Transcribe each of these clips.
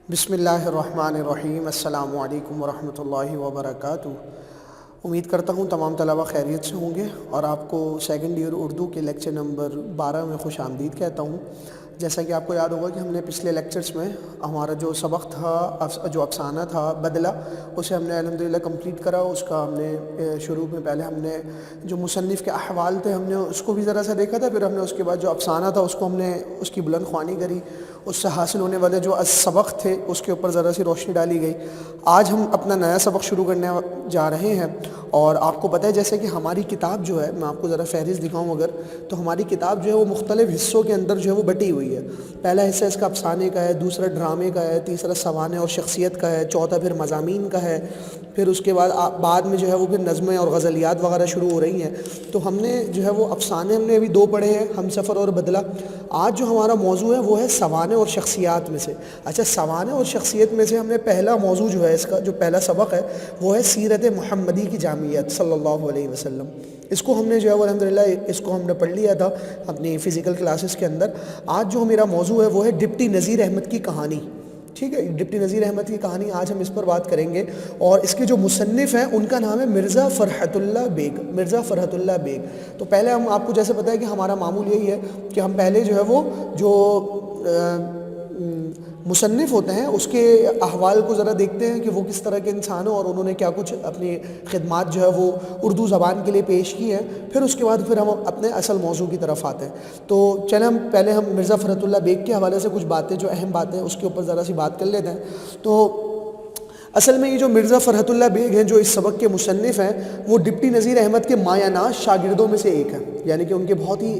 بسم اللہ الرحمن الرحیم۔ السلام علیکم ورحمۃ اللہ وبرکاتہ۔ امید کرتا ہوں تمام طلبہ خیریت سے ہوں گے اور آپ کو سیکنڈ ایئر اردو کے لیکچر نمبر 12 میں خوش آمدید کہتا ہوں۔ جیسا کہ آپ کو یاد ہوگا کہ ہم نے پچھلے لیکچرز میں ہمارا جو سبق تھا، جو افسانہ تھا بدلہ، اسے ہم نے الحمدللہ کمپلیٹ کرا۔ اس کا ہم نے شروع میں پہلے ہم نے جو مصنف کے احوال تھے ہم نے اس کو بھی ذرا سا دیکھا تھا، پھر ہم نے اس کے بعد جو افسانہ تھا اس کو ہم نے اس کی بلند خوانی کری، اس سے حاصل ہونے والے جو سبق تھے اس کے اوپر ذرا سی روشنی ڈالی گئی۔ آج ہم اپنا نیا سبق شروع کرنے جا رہے ہیں، اور آپ کو پتہ ہے جیسے کہ ہماری کتاب جو ہے، میں آپ کو ذرا فہرست دکھاؤں اگر، تو ہماری کتاب جو ہے وہ مختلف حصوں کے اندر جو ہے وہ بٹی ہوئی ہے۔ پہلا حصہ اس کا افسانے کا ہے، دوسرا ڈرامے کا ہے، تیسرا سوانح اور شخصیت کا ہے، چوتھا پھر مضامین کا ہے، پھر اس کے بعد میں جو ہے وہ پھر نظمیں اور غزلیات وغیرہ شروع ہو رہی ہیں۔ تو ہم نے جو ہے وہ افسانے ہم نے ابھی 2 پڑھے ہیں، ہم سفر اور بدلہ۔ آج جو ہمارا موضوع ہے وہ ہے سوانح اور شخصیات میں سے۔ اچھا، سوانح اور شخصیت میں سے ہم نے پہلا موضوع جو ہے، اس کا جو پہلا سبق ہے وہ ہے سیرت محمدی کی جامعیت صلی اللہ علیہ وسلم۔ اس کو ہم نے جو ہے وہ الحمدللہ اس کو ہم نے پڑھ لیا تھا اپنی فزیکل کلاسز کے اندر۔ آج جو میرا موضوع ہے وہ ہے ڈپٹی نذیر احمد کی کہانی۔ ٹھیک ہے، ڈپٹی نذیر احمد کی کہانی آج ہم اس پر بات کریں گے، اور اس کے جو مصنف ہیں ان کا نام ہے مرزا فرحت اللہ بیگ۔ مرزا فرحت اللہ بیگ۔ تو پہلے ہم آپ کو جیسے پتہ ہے کہ ہمارا معمول یہی ہے کہ ہم پہلے جو ہے وہ جو مصنف ہوتے ہیں اس کے احوال کو ذرا دیکھتے ہیں کہ وہ کس طرح کے انسان ہیں اور انہوں نے کیا کچھ اپنی خدمات جو ہے وہ اردو زبان کے لیے پیش کی ہیں، پھر اس کے بعد پھر ہم اپنے اصل موضوع کی طرف آتے ہیں۔ تو چلیں ہم پہلے مرزا فرحت اللہ بیگ کے حوالے سے کچھ باتیں جو اہم باتیں اس کے اوپر ذرا سی بات کر لیتے ہیں۔ تو اصل میں یہ جو مرزا فرحت اللہ بیگ ہیں جو اس سبق کے مصنف ہیں، وہ ڈپٹی نذیر احمد کے مایہ ناز شاگردوں میں سے ایک ہیں، یعنی کہ ان کے بہت ہی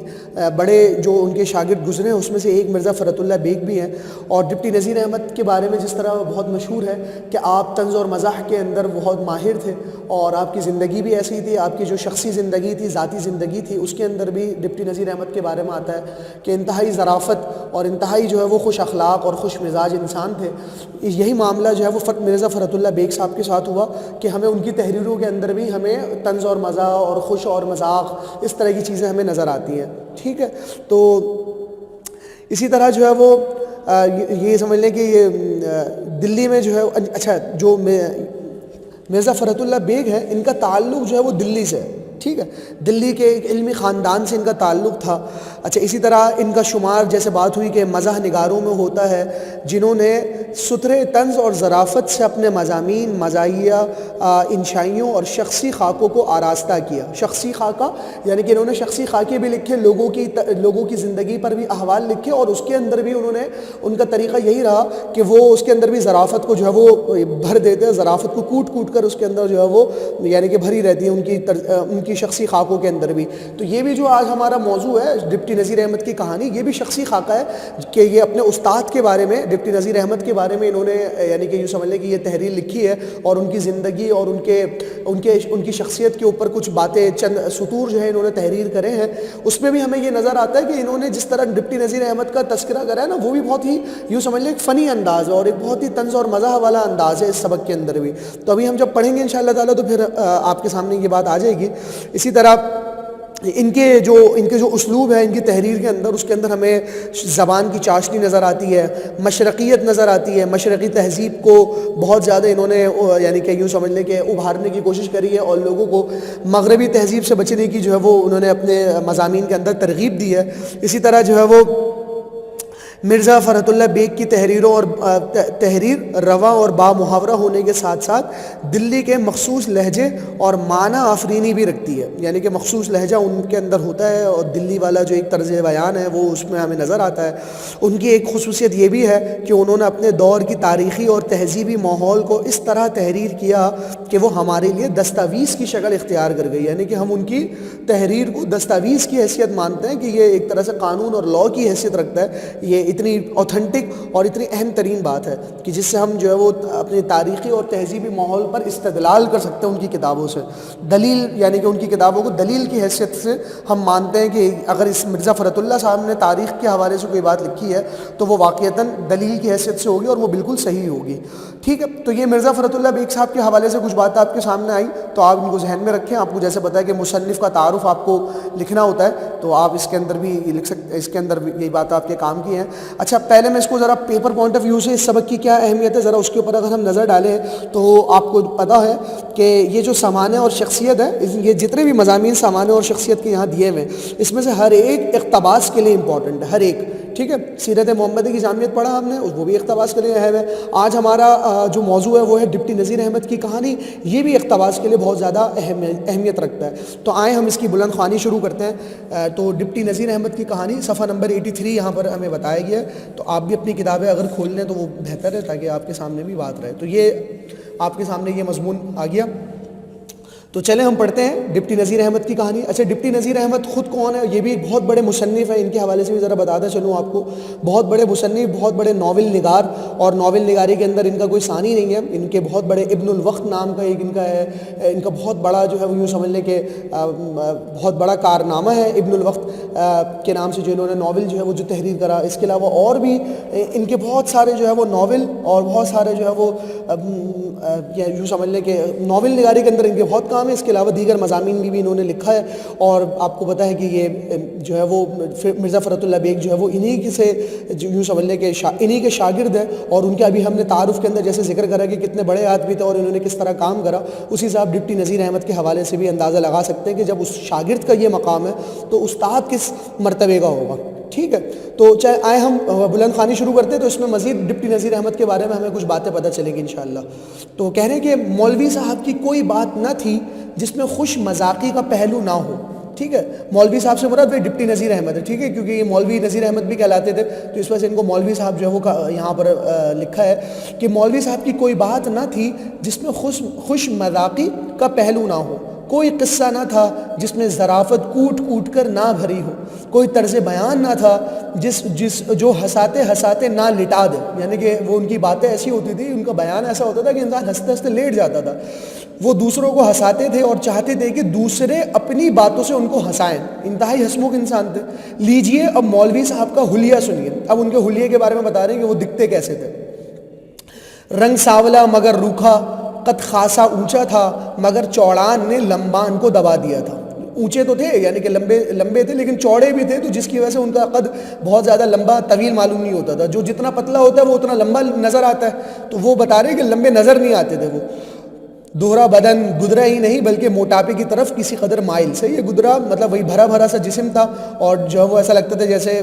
بڑے جو ان کے شاگرد گزرے ہیں اس میں سے ایک مرزا فرحت اللہ بیگ بھی ہیں۔ اور ڈپٹی نذیر احمد کے بارے میں جس طرح بہت مشہور ہے کہ آپ طنز اور مزاح کے اندر بہت ماہر تھے، اور آپ کی زندگی بھی ایسی تھی، آپ کی جو شخصی زندگی تھی، ذاتی زندگی تھی، اس کے اندر بھی ڈپٹی نذیر احمد کے بارے میں آتا ہے کہ انتہائی ظرافت اور انتہائی جو ہے وہ خوش اخلاق اور خوش مزاج انسان تھے۔ یہی معاملہ جو ہے وہ مرزا فرحت اللہ بیگ صاحب کے ساتھ ہوا کہ ہمیں ان کی تحریروں کے اندر بھی ہمیں طنز اور مزاح اور خوش اور مذاق اس طرح کی چیزیں ہمیں نظر آتی ہیں۔ ٹھیک ہے، تو اسی طرح جو ہے وہ یہ سمجھ لیں کہ یہ دلی میں جو ہے، اچھا جو مرزا فرحت اللہ بیگ ہے ان کا تعلق جو ہے وہ دلی سے ہے۔ ٹھیک ہے، دلی کے ایک علمی خاندان سے ان کا تعلق تھا۔ اچھا، اسی طرح ان کا شمار جیسے بات ہوئی کہ مزاح نگاروں میں ہوتا ہے جنہوں نے سترے طنز اور ظرافت سے اپنے مضامین، مزاحیہ، انشائیوں اور شخصی خاکوں کو آراستہ کیا۔ شخصی خاکہ یعنی کہ انہوں نے شخصی خاکے بھی لکھے، لوگوں کی زندگی پر بھی احوال لکھے، اور اس کے اندر بھی انہوں نے ان کا طریقہ یہی رہا کہ وہ اس کے اندر بھی ظرافت کو جو ہے وہ بھر دیتے ہیں، ظرافت کو کوٹ کوٹ کر اس کے اندر جو ہے وہ یعنی کہ بھری رہتی ہے ان کی شخصی خاکوں کے اندر بھی۔ تو یہ بھی جو آج ہمارا موضوع ہے ڈپٹی نذیر احمد کی کہانی، یہ بھی شخصی خاکہ ہے کہ یہ اپنے استاد کے بارے میں، ڈپٹی نذیر احمد کے بارے میں انہوں نے یعنی کہ یوں سمجھ لیں کہ یہ تحریر لکھی ہے، اور ان کی زندگی اور ان کی شخصیت کے اوپر کچھ باتیں، چند سطور جو ہے انہوں نے تحریر کرے ہیں۔ اس میں بھی ہمیں یہ نظر آتا ہے کہ انہوں نے جس طرح ڈپٹی نذیر احمد کا تذکرہ کرا ہے نا، وہ بھی بہت ہی یوں سمجھ لیں ایک فنی انداز ہے اور ایک بہت ہی طنز اور مزاح والا انداز ہے اس سبق کے اندر بھی۔ تو ابھی ہم جب پڑھیں گے انشاءاللہ تعالیٰ تو پھر آپ کے سامنے یہ بات آ جائے گی۔ اسی طرح ان کے جو اسلوب ہے ان کی تحریر کے اندر، اس کے اندر ہمیں زبان کی چاشنی نظر آتی ہے، مشرقیت نظر آتی ہے، مشرقی تہذیب کو بہت زیادہ انہوں نے یعنی کہ یوں سمجھ لیں کہ ابھارنے کی کوشش کری ہے، اور لوگوں کو مغربی تہذیب سے بچنے کی جو ہے وہ انہوں نے اپنے مضامین کے اندر ترغیب دی ہے۔ اسی طرح جو ہے وہ مرزا فرحت اللہ بیگ کی تحریروں اور تحریر رواں اور با محاورہ ہونے کے ساتھ ساتھ دلی کے مخصوص لہجے اور معنی آفرینی بھی رکھتی ہے، یعنی کہ مخصوص لہجہ ان کے اندر ہوتا ہے، اور دلی والا جو ایک طرز بیان ہے وہ اس میں ہمیں نظر آتا ہے۔ ان کی ایک خصوصیت یہ بھی ہے کہ انہوں نے اپنے دور کی تاریخی اور تہذیبی ماحول کو اس طرح تحریر کیا کہ وہ ہمارے لیے دستاویز کی شکل اختیار کر گئی، یعنی کہ ہم ان کی تحریر کو دستاویز کی حیثیت مانتے ہیں کہ یہ ایک طرح سے قانون اور لاء کی حیثیت رکھتا ہے۔ یہ اتنی اوتھنٹک اور اتنی اہم ترین بات ہے کہ جس سے ہم جو ہے وہ اپنے تاریخی اور تہذیبی ماحول پر استدلال کر سکتے ہیں ان کی کتابوں سے۔ دلیل یعنی کہ ان کی کتابوں کو دلیل کی حیثیت سے ہم مانتے ہیں کہ اگر اس مرزا فرحت اللہ صاحب نے تاریخ کے حوالے سے کوئی بات لکھی ہے تو وہ واقعتاً دلیل کی حیثیت سے ہوگی اور وہ بالکل صحیح ہوگی۔ ٹھیک ہے، تو یہ مرزا فرحت اللہ بیگ صاحب کے حوالے سے کچھ بات آپ کے سامنے آئی، تو آپ ان کو ذہن میں رکھیں۔ آپ کو جیسے پتہ ہے کہ مصنف کا تعارف آپ کو لکھنا ہوتا ہے، تو آپ اس کے اندر بھی لکھ سکتے، اس کے اندر بھی یہی بات آپ کے کام کی ہیں۔ اچھا پہلے میں اس کو ذرا پیپر پوائنٹ آف ویو سے اس سبق کی کیا اہمیت ہے ذرا اس کے اوپر اگر ہم نظر ڈالیں تو آپ کو پتہ ہے کہ یہ جو سامانہ اور شخصیت ہے، یہ جتنے بھی مضامین سامانہ اور شخصیت کے یہاں دیے ہوئے ہیں اس میں سے ہر ایک اقتباس کے لیے امپورٹنٹ ہے، ہر ایک، ٹھیک ہے. سیرت محمدی کی جامعیت پڑھا ہم نے، وہ بھی اقتباس کے لیے اہم ہے. آج ہمارا جو موضوع ہے وہ ہے ڈپٹی نذیر احمد کی کہانی، یہ بھی اقتباس کے لیے بہت زیادہ اہمیت رکھتا ہے. تو آئیں ہم اس کی بلند خوانی شروع کرتے ہیں. تو ڈپٹی نذیر احمد کی کہانی صفحہ نمبر 83 یہاں پر ہمیں بتایا گیا ہے. تو آپ بھی اپنی کتابیں اگر کھول لیں تو وہ بہتر ہے تاکہ آپ کے سامنے بھی بات رہے. تو یہ آپ کے سامنے یہ مضمون آ گیا. تو چلیں ہم پڑھتے ہیں ڈپٹی نذیر احمد کی کہانی. اچھا ڈپٹی نذیر احمد خود کون ہے؟ یہ بھی ایک بہت بڑے مصنف ہیں، ان کے حوالے سے بھی ذرا بتاتا چلوں آپ کو. بہت بڑے مصنف، بہت بڑے ناول نگار، اور ناول نگاری کے اندر ان کا کوئی ثانی نہیں ہے. ان کے بہت بڑے ابن الوقت نام کا ایک ان کا ہے، ان کا بہت بڑا جو ہے وہ یوں سمجھ لیں کہ بہت بڑا کارنامہ ہے ابن الوقت کے نام سے، جو انہوں نے ناول جو ہے وہ جو تحریر کرا. اس کے علاوہ اور بھی ان کے بہت سارے جو ہے وہ ناول اور بہت سارے جو ہے وہ یوں سمجھ لیں کہ ناول نگاری کے اندر ان کے بہت کام ہے. اس کے علاوہ دیگر مضامین بھی انہوں نے لکھا ہے. اور آپ کو پتہ ہے کہ یہ جو ہے وہ مرزا فرت اللہ بیگ جو ہے وہ انہی کے سے یوں سمجھ لیں کہ انہی کے شاگرد ہیں. اور ان کے ابھی ہم نے تعارف کے اندر جیسے ذکر کرا کہ کتنے بڑے آدمی تھے اور انہوں نے کس طرح کام کرا، اسی سے آپ ڈپٹی نذیر احمد کے حوالے سے بھی اندازہ لگا سکتے ہیں کہ جب اس شاگرد کا یہ مقام ہے تو استاد کس مرتبے کا ہوگا. ٹھیک ہے، تو چاہے آئے ہم بلند خوانی شروع کرتے ہیں تو اس میں مزید ڈپٹی نذیر احمد کے بارے میں ہمیں کچھ باتیں پتہ چلیں گی انشاءاللہ. تو کہہ رہے ہیں کہ مولوی صاحب کی کوئی بات نہ تھی جس میں خوش مذاقی کا پہلو نہ ہو. ٹھیک ہے، مولوی صاحب سے مراد ڈپٹی نذیر احمد ہے. ٹھیک ہے، کیونکہ یہ مولوی نذیر احمد بھی کہلاتے تھے تو اس وجہ سے ان کو مولوی صاحب جو ہے وہ یہاں پر لکھا ہے کہ مولوی صاحب کی کوئی بات نہ تھی جس میں خوش مذاقی کا پہلو نہ ہو. کوئی قصہ نہ تھا جس میں ظرافت کوٹ کوٹ کر نہ بھری ہو. کوئی طرز بیان نہ تھا جو ہنساتے نہ لٹا دے. یعنی کہ وہ ان کی باتیں ایسی ہوتی تھی، ان کا بیان ایسا ہوتا تھا کہ انسان ہنستے ہنستے لیٹ جاتا تھا. وہ دوسروں کو ہنساتے تھے اور چاہتے تھے کہ دوسرے اپنی باتوں سے ان کو ہنسائیں. انتہائی ہنسمکھ انسان تھے. لیجئے اب مولوی صاحب کا حلیہ سنیے. اب ان کے حلیے کے بارے میں بتا رہے ہیں کہ وہ دکھتے کیسے تھے. رنگ ساولا مگر روکھا، قد خاصا اونچا تھا مگر چوڑان نے لمبان کو دبا دیا تھا. اونچے تو تھے یعنی کہ لمبے تھے لیکن چوڑے بھی تھے، تو جس کی وجہ سے ان کا قد بہت زیادہ لمبا طویل معلوم نہیں ہوتا تھا. جو جتنا پتلا ہوتا ہے وہ اتنا لمبا نظر آتا ہے. تو وہ بتا رہے ہیں کہ لمبے نظر نہیں آتے تھے. وہ دوہرا بدن، گدرا ہی نہیں بلکہ موٹاپے کی طرف کسی قدر مائل سے. یہ گدرا مطلب وہی بھرا بھرا سا جسم تھا اور جو ہے وہ ایسا لگتا تھا جیسے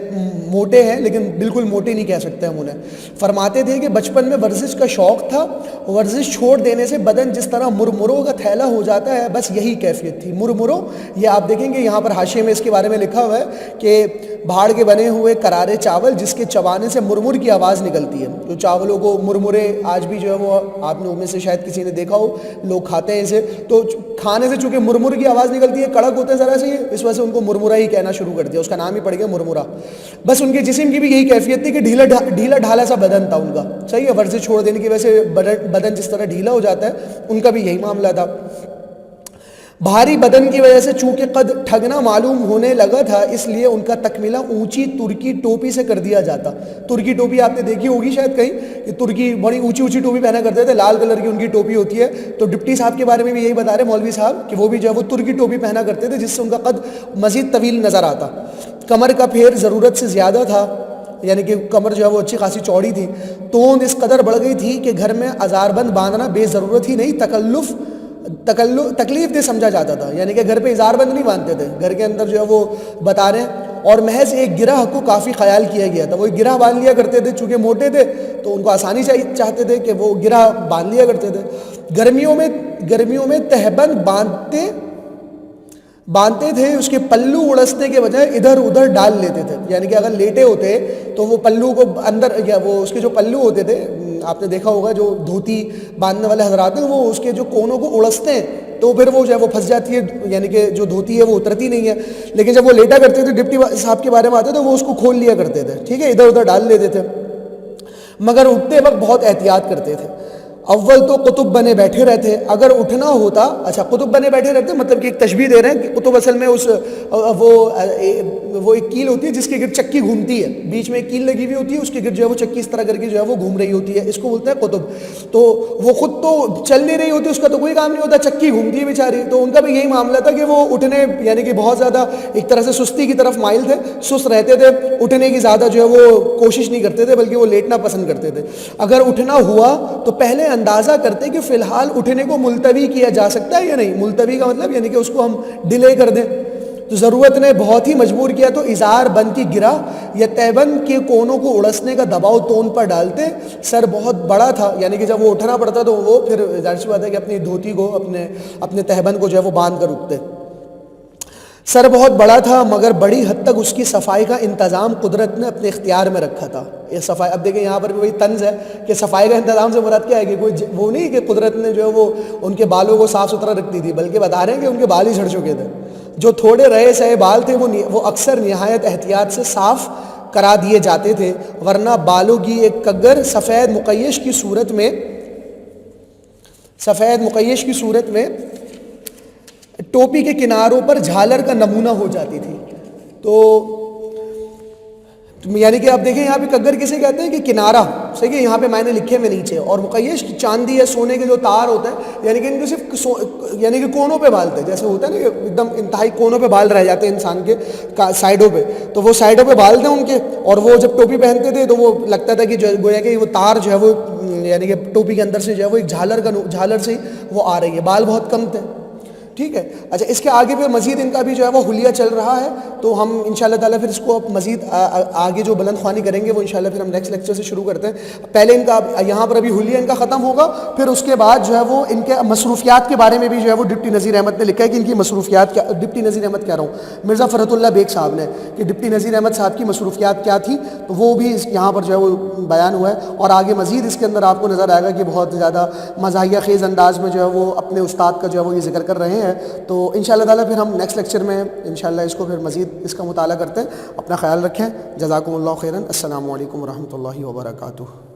موٹے ہیں لیکن بالکل موٹے نہیں کہہ سکتے ہم انہیں. فرماتے تھے کہ بچپن میں ورزش کا شوق تھا، ورزش چھوڑ دینے سے بدن جس طرح مرمروں کا تھیلا ہو جاتا ہے، بس یہی کیفیت تھی. مرمروں، یہ آپ دیکھیں گے یہاں پر حاشیے میں اس کے بارے میں لکھا ہوا ہے کہ بھاڑ کے بنے ہوئے کرارے چاول جس کے چبانے سے مرمر کی آواز نکلتی ہے. جو چاولوں کو مرمرے آج بھی جو ہے وہ آپ نے ان میں سے شاید کسی نے دیکھا ہو، لوگ کھاتے ہیں اسے، تو کھانے سے چونکہ مرمر کی آواز نکلتی ہے، کڑک ہوتے ہیں ذرا سے، اس وجہ سے ان کو مرمرا ہی کہنا شروع کر دیا. اس کا نام ہی پڑ گیا مرمرا. بس ان کے جسم کی بھی یہی کیفیت تھی کہ ڈھیلا ڈھالا سا بدن تھا ان کا. صحیح ہے، ورزش چھوڑ دینے کی وجہ سے بدن جس طرح ڈھیلا ہو جاتا ہے ان کا بھی یہی معاملہ تھا. بھاری بدن کی وجہ سے چونکہ قد ٹھگنا معلوم ہونے لگا تھا، اس لیے ان کا تکملہ اونچی ترکی ٹوپی سے کر دیا جاتا. ترکی ٹوپی آپ نے دیکھی ہوگی شاید کہیں، کہ ترکی بڑی اونچی ٹوپی پہنا کرتے تھے، لال کلر کی ان کی ٹوپی ہوتی ہے. تو ڈپٹی صاحب کے بارے میں بھی یہی بتا رہے مولوی صاحب کہ وہ بھی جو ہے وہ ترکی ٹوپی پہنا کرتے تھے جس سے ان کا قد مزید طویل نظر آتا. کمر کا پھیر ضرورت سے زیادہ تھا، یعنی کہ کمر جو ہے وہ اچھی خاصی چوڑی تھی. توند اس قدر بڑھ گئی تھی کہ گھر میں ازار بند باندھنا بے ضرورت ہی نہیں تکلیف دہ سمجھا جاتا تھا. یعنی کہ گھر پہ اظہار بند نہیں باندھتے تھے، گھر کے اندر جو ہے وہ بتا رہے ہیں. اور محض ایک گرہ کو کافی خیال کیا گیا تھا. وہ ایک گرہ باندھ لیا کرتے تھے، چونکہ موٹے تھے تو ان کو آسانی چاہتے تھے کہ وہ گرہ باندھ لیا کرتے تھے. گرمیوں میں تہبند باندھتے تھے، اس کے پلو اڑسنے کے بجائے ادھر ادھر ڈال لیتے تھے. یعنی کہ اگر لیٹے ہوتے تو وہ پلو کو اندر، یا وہ اس کے جو پلو ہوتے تھے آپ نے دیکھا ہوگا جو دھوتی باندھنے والے حضرات ہیں، وہ اس کے جو کونوں کو اڑستے ہیں تو پھر وہ جو ہے وہ پھنس جاتی ہے، یعنی کہ جو دھوتی ہے وہ اترتی نہیں ہے. لیکن جب وہ لیٹا کرتے تھے، ڈپٹی صاحب کے بارے میں آتے تھے، وہ اس کو کھول لیا کرتے تھے. ٹھیک ہے، ادھر ادھر ڈال لیتے تھے، مگر اٹھتے وقت بہت احتیاط کرتے تھے. اول تو قطب بنے بیٹھے رہتے، اگر اٹھنا ہوتا، اچھا قطب بنے بیٹھے رہتے مطلب کہ ایک تشبیہ دے رہے ہیں کہ قطب اصل میں اس وہ ایک کیل ہوتی ہے جس کے گرد چکی گھومتی ہے، بیچ میں ایک کیل لگی ہوئی ہوتی ہے، اس کے گرد جو ہے وہ چکی اس طرح کر کے جو ہے وہ گھوم رہی ہوتی ہے، اس کو بولتے ہیں قطب. تو وہ خود تو چل نہیں رہی ہوتی، اس کا تو کوئی کام نہیں ہوتا، چکی گھومتی ہے بیچاری. تو ان کا بھی یہی معاملہ تھا کہ وہ اٹھنے یعنی کہ بہت زیادہ ایک طرح سے سستی کی طرف مائل تھے، سست رہتے تھے، اٹھنے کی زیادہ جو ہے وہ کوشش نہیں کرتے تھے بلکہ وہ لیٹنا پسند کرتے تھے. اگر اٹھنا ہوا تو پہلے اندازہ کرتے کہ فی الحال اٹھنے کو ملتوی کیا جا سکتا ہے یا نہیں. ملتوی کا مطلب یعنی کہ اس کو ہم ڈیلے کر دیں. تو ضرورت نے بہت ہی مجبور کیا تو ازار بند کی گرا یا تہبند کے کونوں کو اڑسنے کا دباؤ تو ان پر ڈالتے. سر بہت بڑا تھا یعنی کہ جب وہ اٹھنا پڑتا تو وہ پھر ظاہر سی بات ہے کہ اپنی دھوتی کو اپنے تہبند کو جو ہے وہ باندھ کر اٹھتے. سر بہت بڑا تھا مگر بڑی حد تک اس کی صفائی کا انتظام قدرت نے اپنے اختیار میں رکھا تھا. یہ صفائی اب دیکھیں یہاں پر بھی وہی طنز ہے کہ صفائی کا انتظام سے مراد کیا ہے کہ کوئی وہ نہیں کہ قدرت نے جو ہے وہ ان کے بالوں کو صاف ستھرا رکھتی تھی، بلکہ بتا رہے ہیں کہ ان کے بال ہی جھڑ چکے تھے. جو تھوڑے رہے سہے بال تھے وہ اکثر نہایت احتیاط سے صاف کرا دیے جاتے تھے، ورنہ بالوں کی ایک کگر سفید مقیش کی صورت میں ٹوپی کے کناروں پر جھالر کا نمونہ ہو جاتی تھی. تو یعنی کہ آپ دیکھیں یہاں پہ کگر کسے کہتے ہیں کہ کنارہ، صحیح ہے، یہاں پہ میں نے لکھے میں نیچے. اور مقیش چاندی یا سونے کے جو تار ہوتے ہیں یعنی کہ ان کو صرف یعنی کہ کونوں پہ بالتے ہیں، جیسے ہوتا ہے نا کہ ایک دم انتہائی کونوں پہ بال رہ جاتے ہیں انسان کے سائڈوں پہ، تو وہ سائڈوں پہ بالتے ہیں ان کے. اور وہ جب ٹوپی پہنتے تھے تو وہ لگتا تھا کہ گویا کہ وہ تار جو ہے وہ یعنی کہ ٹوپی کے اندر سے جو ہے وہ ایک جھالر سے وہ آ رہی ہے. بال بہت کم تھے. ٹھیک ہے. اچھا اس کے آگے پھر مزید ان کا بھی جو ہے وہ حلیہ چل رہا ہے، تو ہم انشاءاللہ تعالیٰ پھر اس کو مزید آگے جو بلند خوانی کریں گے وہ انشاءاللہ پھر ہم نیکسٹ لیکچر سے شروع کرتے ہیں. پہلے ان کا یہاں پر ابھی حلیہ ان کا ختم ہوگا، پھر اس کے بعد جو ہے وہ ان کے مصروفیات کے بارے میں بھی جو ہے وہ ڈپٹی نذیر احمد نے لکھا ہے کہ ان کی مصروفیات کیا. ڈپٹی نذیر احمد کہہ رہا ہوں، مرزا فرحت اللہ بیگ صاحب نے، کہ ڈپٹی نذیر احمد صاحب کی مصروفیات کیا تھی، تو وہ بھی یہاں پر جو ہے وہ بیان ہوا ہے. اور آگے مزید اس کے اندر آپ کو نظر آئے گا کہ بہت زیادہ مزاحیہ خیز انداز میں جو ہے وہ اپنے استاد کا جو ہے وہ یہ ذکر کر رہے ہیں. تو انشاءاللہ تعالیٰ پھر ہم نیکسٹ لیکچر میں انشاءاللہ اس کو پھر مزید اس کا مطالعہ کرتے ہیں. اپنا خیال رکھیں. جزاکم اللہ خیراً. السلام علیکم ورحمۃ اللہ وبرکاتہ.